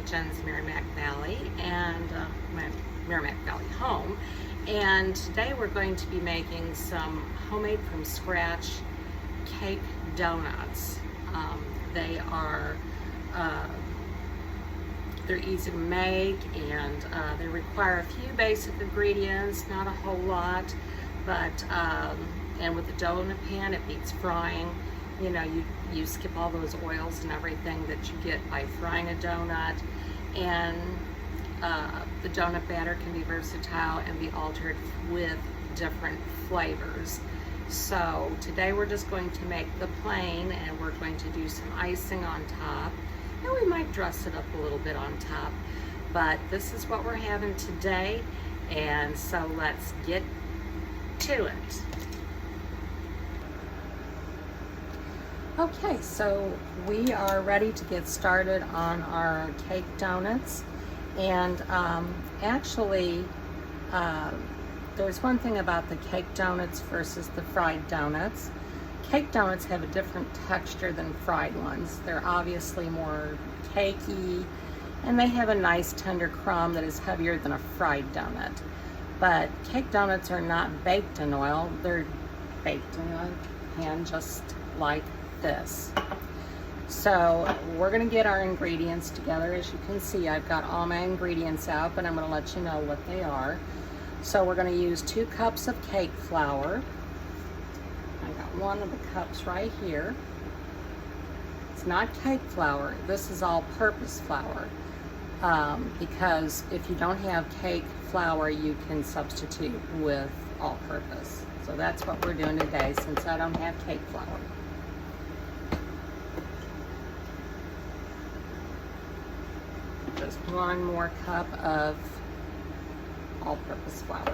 Jen's Merrimack Valley and my Merrimack Valley home. And today we're going to be making some homemade from scratch cake donuts. They are they're easy to make, and they require a few basic ingredients, not a whole lot, but and with the donut pan, it beats frying. You know, you skip all those oils and everything that you get by frying a donut, and the donut batter can be versatile and be altered with different flavors. So today we're just going to make the plain, and we're going to do some icing on top, and we might dress it up a little bit on top, but this is what we're having today, and so let's get to it. Okay, so we are ready to get started on our cake donuts, and actually there's one thing about the cake donuts versus the fried donuts. Cake donuts have a different texture than fried ones. They're obviously more cakey, and they have a nice tender crumb that is heavier than a fried donut. But cake donuts are not baked in oil, they're baked in a pan just like this. So we're going to get our ingredients together. As you can see, I've got all my ingredients out, but I'm going to let you know what they are. So we're going to use 2 cups of cake flour. I got one of the cups right here. It's not cake flour, this is all-purpose flour, because if you don't have cake flour, you can substitute with all-purpose. So that's what we're doing today, since I don't have cake flour. Just 1 more cup of all-purpose flour.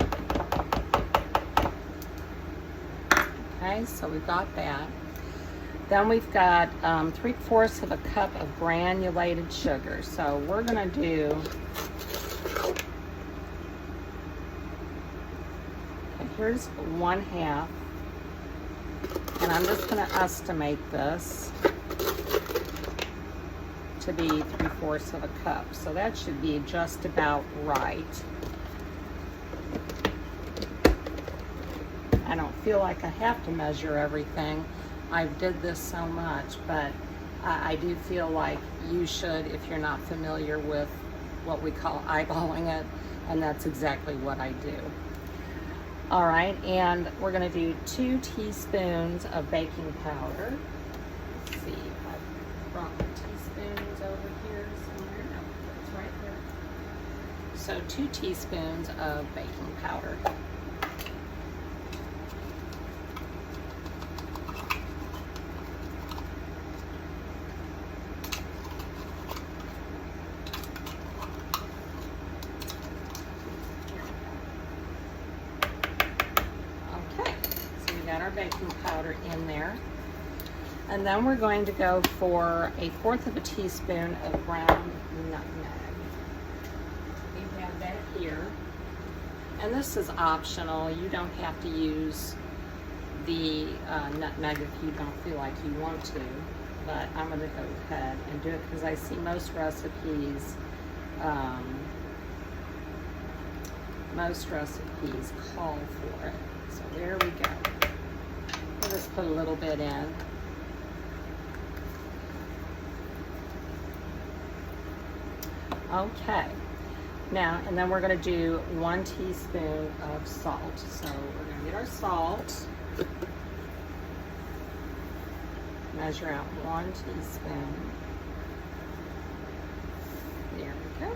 Okay, so we've got that. Then we've got 3/4 of a cup of granulated sugar. So we're gonna do, okay, here's 1/2, and I'm just gonna estimate this to be 3/4 of a cup. So that should be just about right. I don't feel like I have to measure everything. I did this so much, but I do feel like you should if you're not familiar with what we call eyeballing it, and that's exactly what I do. All right, and we're gonna do 2 teaspoons of baking powder. Let's see, I brought the teaspoons over here somewhere. No, it's right here. So 2 teaspoons of baking powder. Our baking powder in there, and then we're going to go for 1/4 of a teaspoon of ground nutmeg. We have that here, and this is optional. You don't have to use the nutmeg if you don't feel like you want to, but I'm going to go ahead and do it because I see most recipes call for it. So there we go. Just put a little bit in. Okay, now, and then we're going to do 1 teaspoon of salt. So we're going to get our salt, measure out 1 teaspoon. There we go.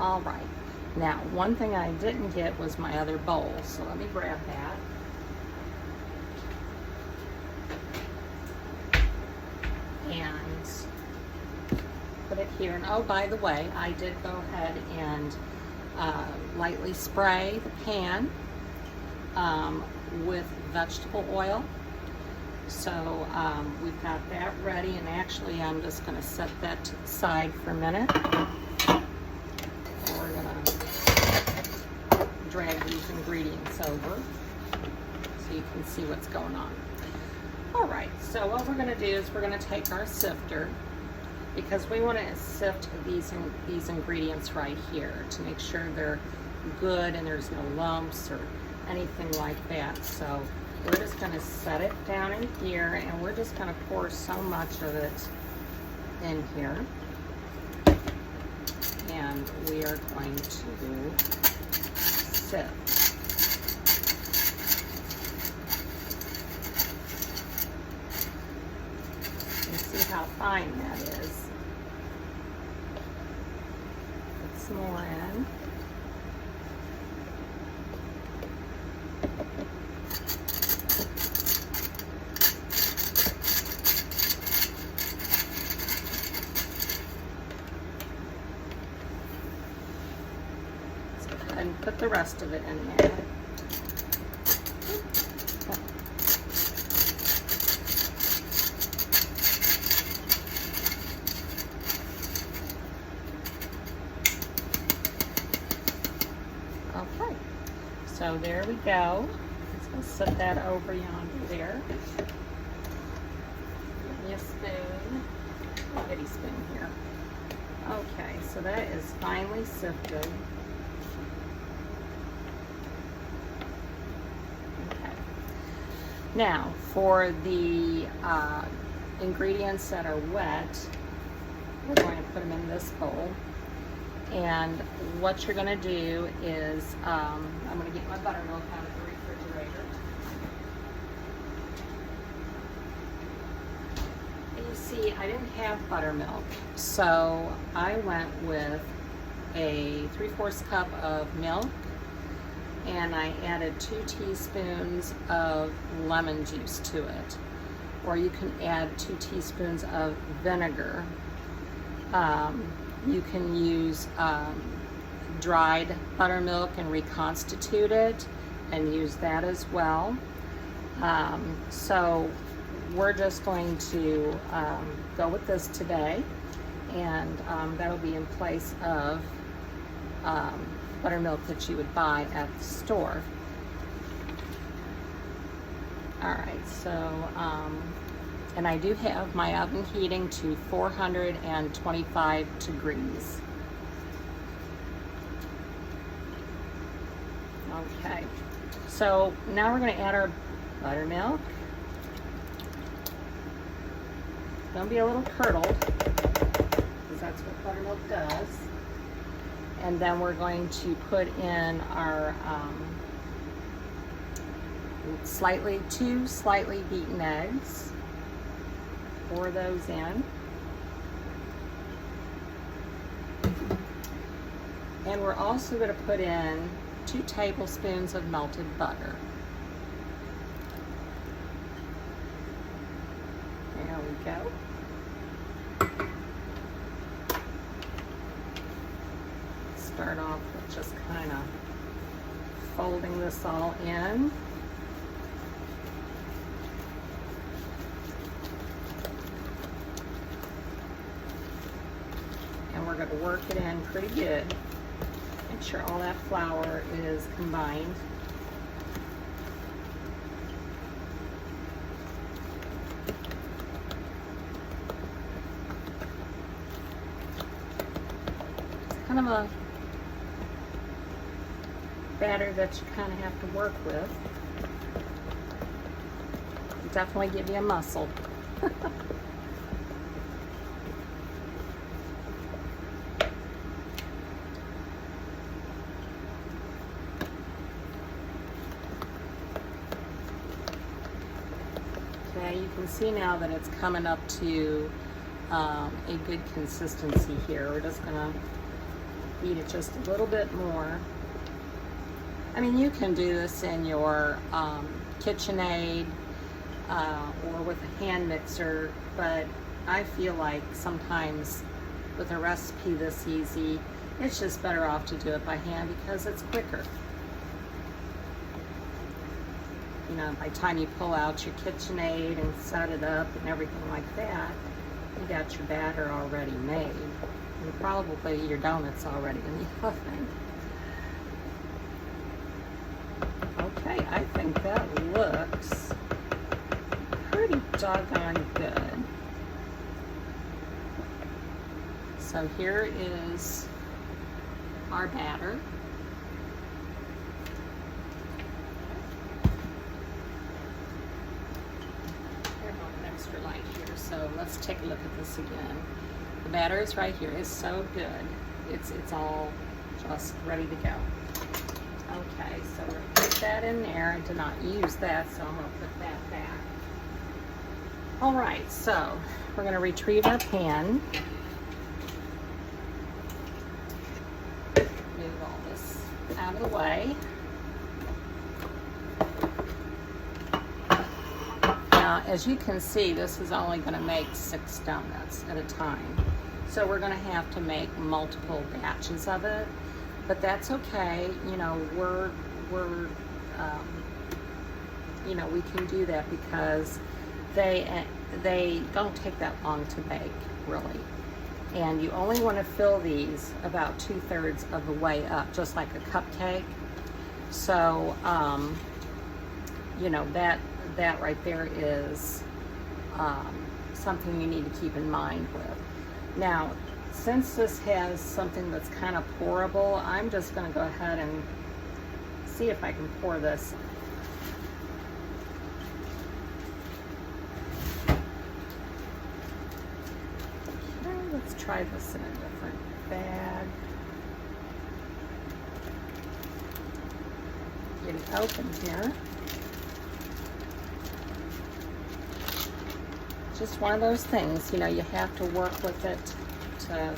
All right. Now, one thing I didn't get was my other bowl, so let me grab that and put it here. And oh, by the way, I did go ahead and lightly spray the pan with vegetable oil. So we've got that ready, and actually I'm just going to set that to the side for a minute. Drag these ingredients over so you can see what's going on. All right, so what we're going to do is we're going to take our sifter, because we want to sift these ingredients right here to make sure they're good and there's no lumps or anything like that. So we're just going to set it down in here, and we're just going to pour so much of it in here. And we are going to sift. And see how fine that is. Put some more in. And put the rest of it in there. Okay, so there we go. Let's go set that over yonder there. Give me a spoon, a bitty spoon here. Okay, so that is finely sifted. Now, for the ingredients that are wet, we're going to put them in this bowl. And what you're going to do is, I'm going to get my buttermilk out of the refrigerator. And you see, I didn't have buttermilk, so I went with a 3/4 cup of milk, and I added 2 teaspoons of lemon juice to it. Or you can add 2 teaspoons of vinegar. You can use dried buttermilk and reconstitute it and use that as well. So we're just going to go with this today, and that'll be in place of buttermilk that you would buy at the store. All right, so, and I do have my oven heating to 425 degrees. Okay, so now we're going to add our buttermilk. Don't be a little curdled, because that's what buttermilk does. And then we're going to put in our two slightly beaten eggs. Pour those in. And we're also going to put in 2 tablespoons of melted butter. There we go. Start off with just kind of folding this all in. And we're going to work it in pretty good. Make sure all that flour is combined. It's kind of a batter that you kind of have to work with. It'll definitely give you a muscle. Okay, you can see now that it's coming up to a good consistency here. We're just going to beat it just a little bit more. I mean, you can do this in your KitchenAid or with a hand mixer, but I feel like sometimes with a recipe this easy, it's just better off to do it by hand because it's quicker. You know, by the time you pull out your KitchenAid and set it up and everything like that, you got your batter already made. And probably your donuts already in the oven. Okay, I think that looks pretty doggone good. so here is our batter. Extra light here, so let's take a look at this again. The batter is right here. It's so good. It's all just ready to go. Okay, so we're gonna put that in there. I did not use that, so I'm gonna put that back. All right, so we're gonna retrieve our pan. Move all this out of the way. Now, as you can see, this is only going to make 6 donuts at a time. So we're going to have to make multiple batches of it, but that's okay. You know, we can do that because they don't take that long to bake, really. And you only want to fill these about 2/3 of the way up, just like a cupcake. So, you know, that right there is something you need to keep in mind with. Now, since this has something that's kind of pourable, I'm just going to go ahead and see if I can pour this. Okay, let's try this in a different bag. Get it open here. Just one of those things, you know, you have to work with it to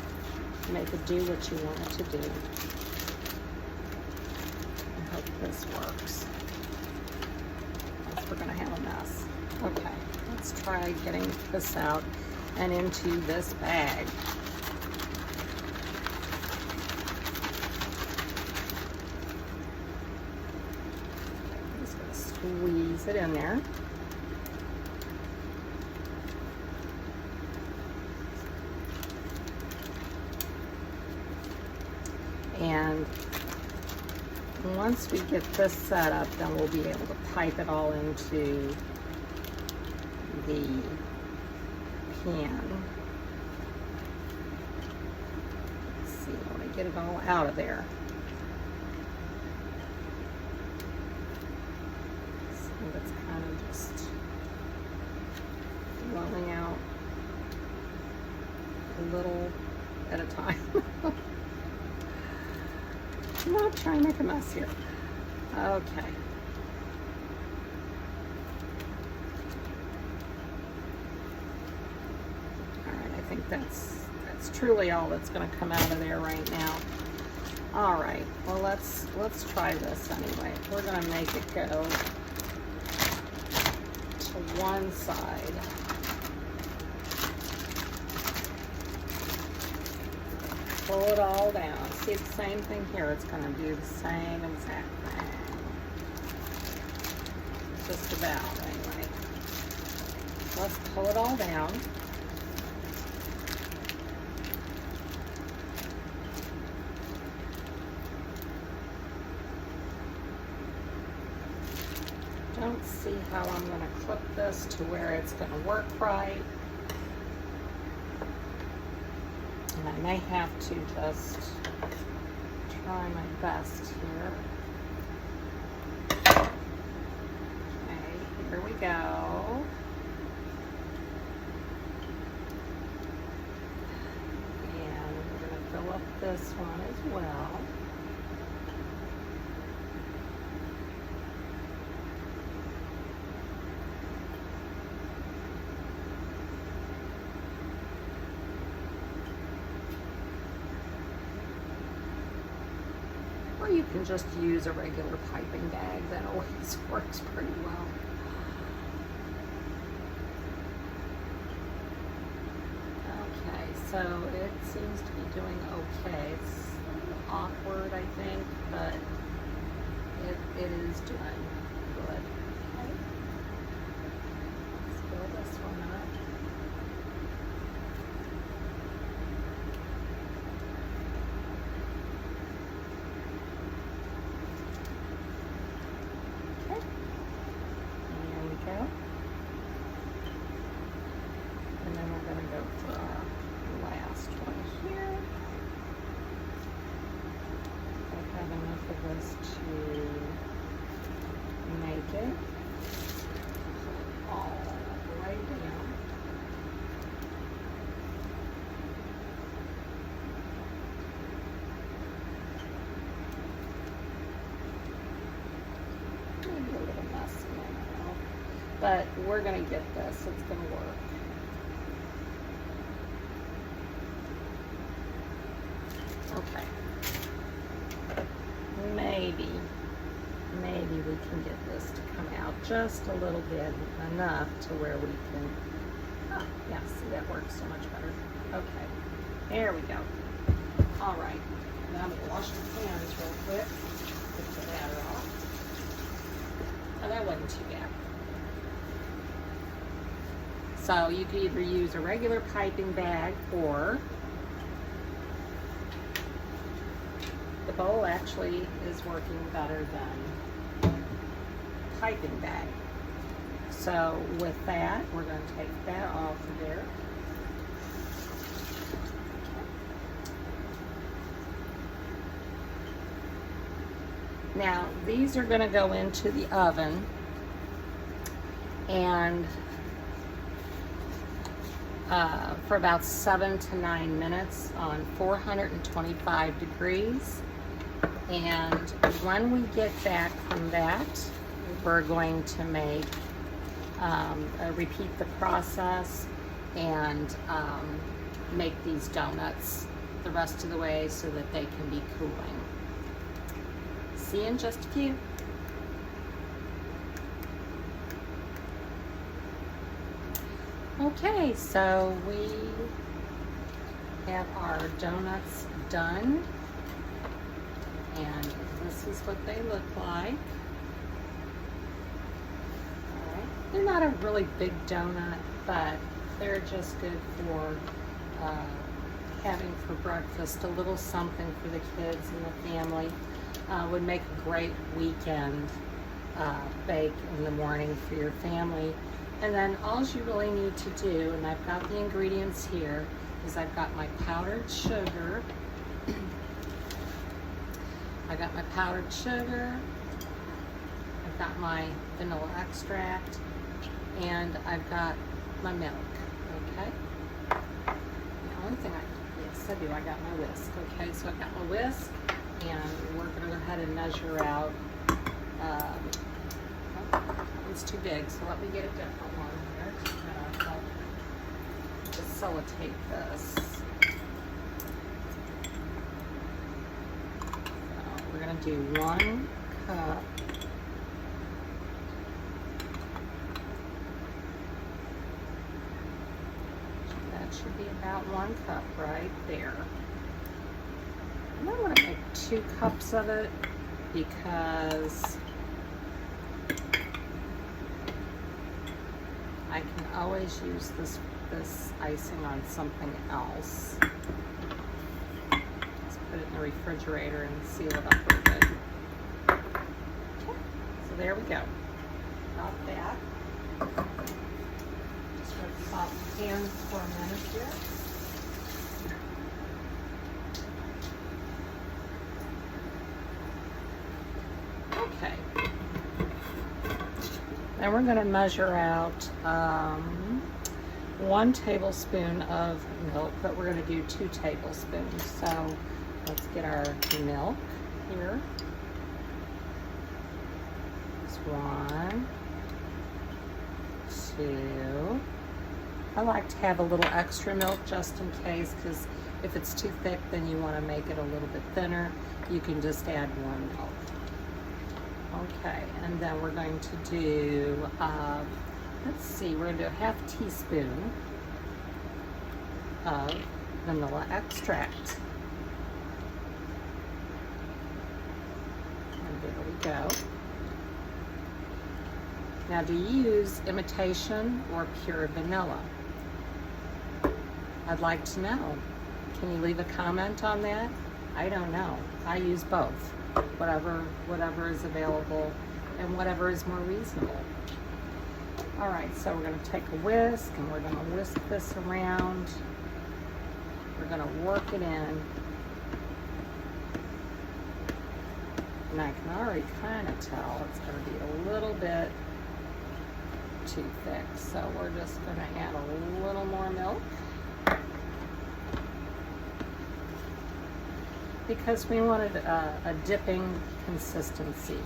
make it do what you want it to do. I hope this works. Else we're gonna have a mess. Okay, let's try getting this out and into this bag. Just gonna squeeze it in there. And once we get this set up, then we'll be able to pipe it all into the pan. Let's see, I want to get it all out of there. So it's kind of just flowing out a little at a time. I'm not trying to make a mess here. Okay. All right, I think that's truly all that's going to come out of there right now. All right, well let's try this anyway. We're going to make it go to one side. Pull it all down. See, the same thing here. It's going to do the same exact thing. Just about, anyway. Let's pull it all down. Don't see how I'm going to clip this to where it's going to work right. And I may have to just try my best here. Okay, here we go. And we're going to fill up this one as well. Or you can just use a regular piping bag. That always works pretty well. Okay, so it seems to be doing okay. It's a little awkward, I think, but it is doing good. Okay. Let's fill this one up. And then we're going to go for our last one here. this to make it all the way down. Maybe a little messy, I don't know. But we're going to get this. It's going to work. Okay. Maybe we can get this to come out just a little bit, enough to where we can, oh, yeah, see, that works so much better. Okay, there we go. All right, now I'm gonna wash my hands real quick, get the batter off. Oh, that wasn't too bad. So you could either use a regular piping bag, or the bowl actually is working better than piping bag. So with that, we're going to take that off of there. Now these are going to go into the oven, and for about 7 to 9 minutes on 425 degrees. And when we get back from that, we're going to make repeat the process and make these donuts the rest of the way so that they can be cooling. See you in just a few. Okay, so we have our donuts done, and this is what they look like. All right. They're not a really big donut, but they're just good for having for breakfast, a little something for the kids and the family. Would make a great weekend bake in the morning for your family. And then all you really need to do, and I've got the ingredients here, is I've got my powdered sugar. I've got my vanilla extract, and I've got my milk, okay? The only thing yes, I do, I got my whisk, okay? So I've got my whisk, and we're gonna go ahead and measure out, it's too big, so let me get a different one here. I'll facilitate this. So we're going to do 1 cup. That should be about 1 cup right there. And I'm going to make 2 cups of it because I can always use this icing on something else. Let's put it in the refrigerator and seal it up real good. Okay, so there we go. Got that. Just rinse off the hands for a minute here. Okay. Then we're going to measure out 1 tablespoon of milk, but we're going to do 2 tablespoons. So let's get our milk here. It's 1, 2. I like to have a little extra milk just in case, because if it's too thick, then you want to make it a little bit thinner. You can just add more milk. Okay, and then we're going to do, let's see, we're going to do a 1/2 teaspoon of vanilla extract. And there we go. Now, do you use imitation or pure vanilla? I'd like to know. Can you leave a comment on that? I don't know. I use both. Whatever is available and whatever is more reasonable. All right, so we're going to take a whisk and we're going to whisk this around. We're going to work it in And I can already kind of tell it's going to be a little bit too thick. So we're just going to add a little more milk. Because we wanted a dipping consistency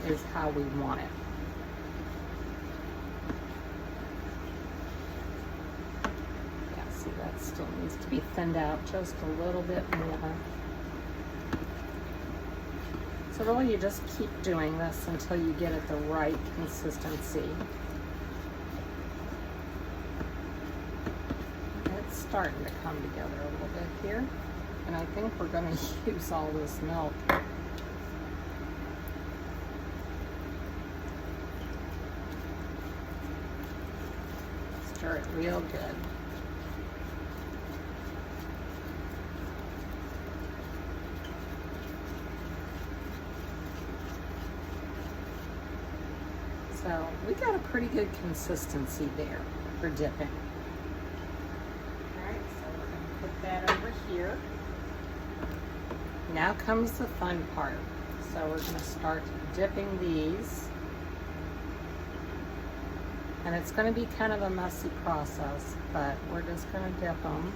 is how we want it. Yeah, see, that still needs to be thinned out just a little bit more. So really you just keep doing this until you get it the right consistency. It's starting to come together a little bit here. And I think we're going to use all this milk. Stir it real good. So we got a pretty good consistency there for dipping. All right, so we're going to put that over here. Now comes the fun part. So we're going to start dipping these. And it's going to be kind of a messy process, but we're just going to dip them.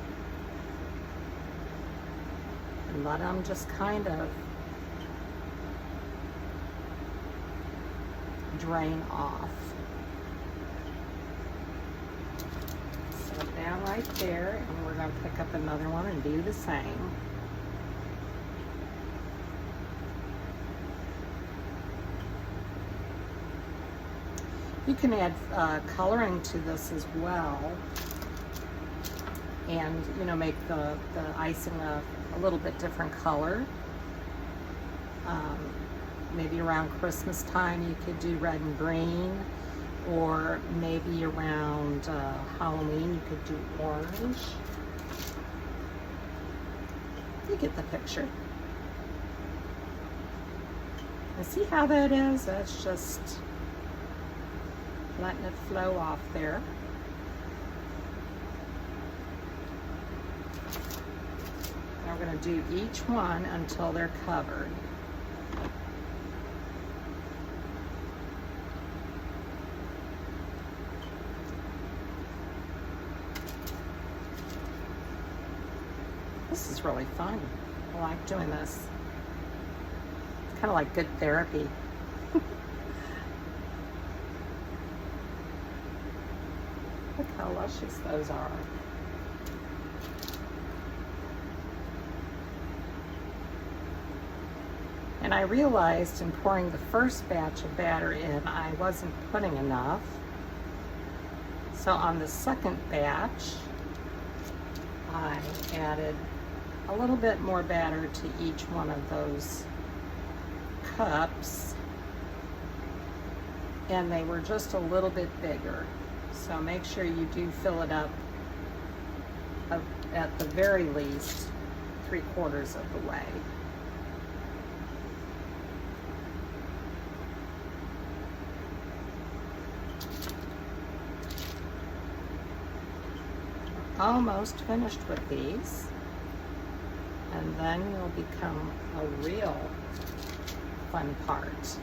And let them just kind of drain off. Set it down right there, and we're going to pick up another one and do the same. You can add coloring to this as well, and make the icing a little bit different color. Maybe around Christmas time you could do red and green, or maybe around Halloween you could do orange. You get the picture. And see how that is? That's just letting it flow off there. Now we're going to do each one until they're covered. This is really fun. I like doing this. It's kind of like good therapy. Look how luscious those are. And I realized in pouring the first batch of batter in, I wasn't putting enough. So on the second batch, I added a little bit more batter to each one of those cups. And they were just a little bit bigger. So make sure you do fill it up at the very least 3/4 of the way. Almost finished with these, and then you'll become a real fun part.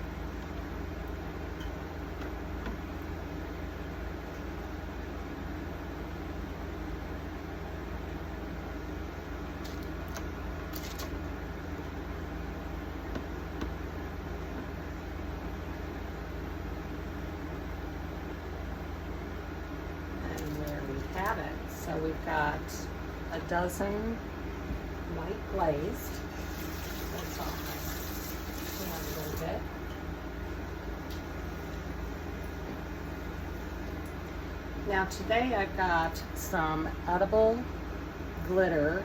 Have it. So we've got a dozen light glazed. That's all right. A little bit. Now today I've got some edible glitter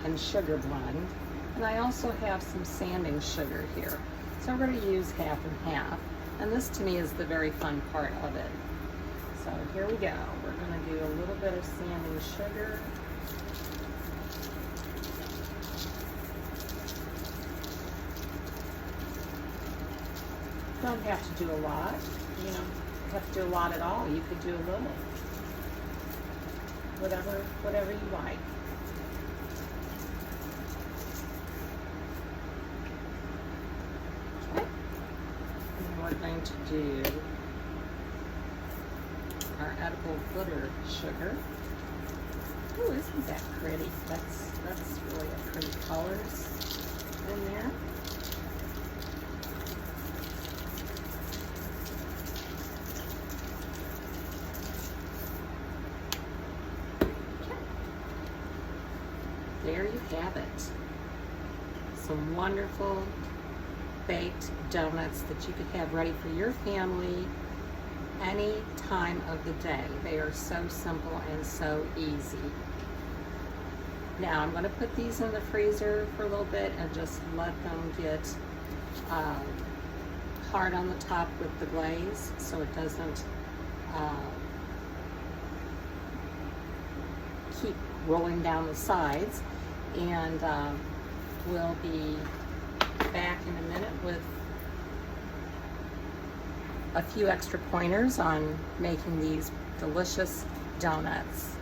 and sugar blend, and I also have some sanding sugar here. So we're going to use half and half, and this to me is the very fun part of it. So here we go. We're going to do a little bit of sanding sugar. You don't have to do a lot. You don't have to do a lot at all. You could do a little. Whatever you like. going to do our edible glitter sugar. Ooh, isn't that pretty? That's really a pretty colors in there. There you have it. Some wonderful baked donuts that you could have ready for your family any time of the day. They are so simple and so easy. Now I'm going to put these in the freezer for a little bit and just let them get hard on the top with the glaze so it doesn't keep rolling down the sides. And we'll be back in a minute with a few extra pointers on making these delicious donuts.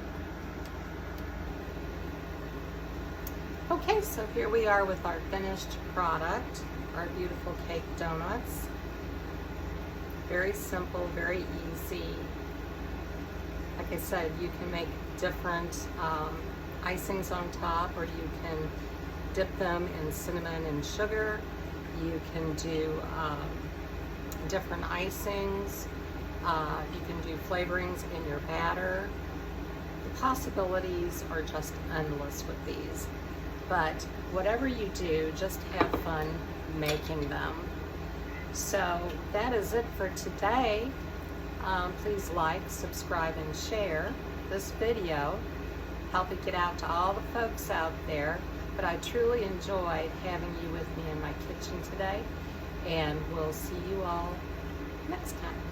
Okay, so here we are with our finished product, our beautiful cake donuts. Very simple, very easy. Like I said, you can make different icings on top, or you can dip them in cinnamon and sugar. You can do different icings. You can do flavorings in your batter. The possibilities are just endless with these. But whatever you do, just have fun making them. So that is it for today. Please like, subscribe, and share this video. Help it get out to all the folks out there. But I truly enjoyed having you with me in my kitchen today. And we'll see you all next time.